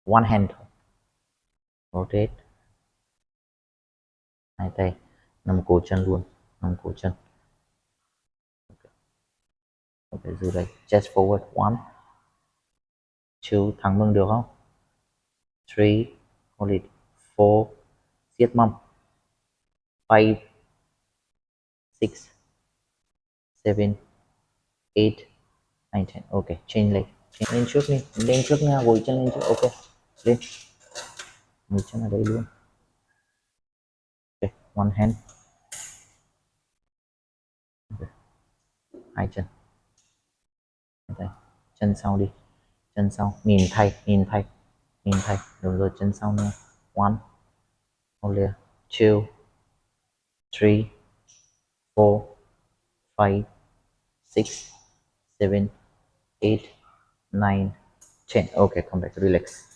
one hand thôi. Rotate, hai tay nằm cổ chân luôn, nằm cổ chân. Ok, giữ đây. Chest forward, one, two, thẳng lưng được không? Three, hold it, four, siết mông. Five, six, seven, eight, nine, ten. Ok, change leg. Change lên trước đi, lên trước nha, gối chân lên trước. Ok, lên. Gối chân ở đây luôn. Ok, one hand. Okay. Hai chân. Đây. Chân sau đi, chân sau, nhìn thay, nhìn thay, nhìn thay. Đúng rồi, chân sau nữa. One, hold here, two, three, four, five, six, seven, eight, nine, 10. Okay, come back, relax.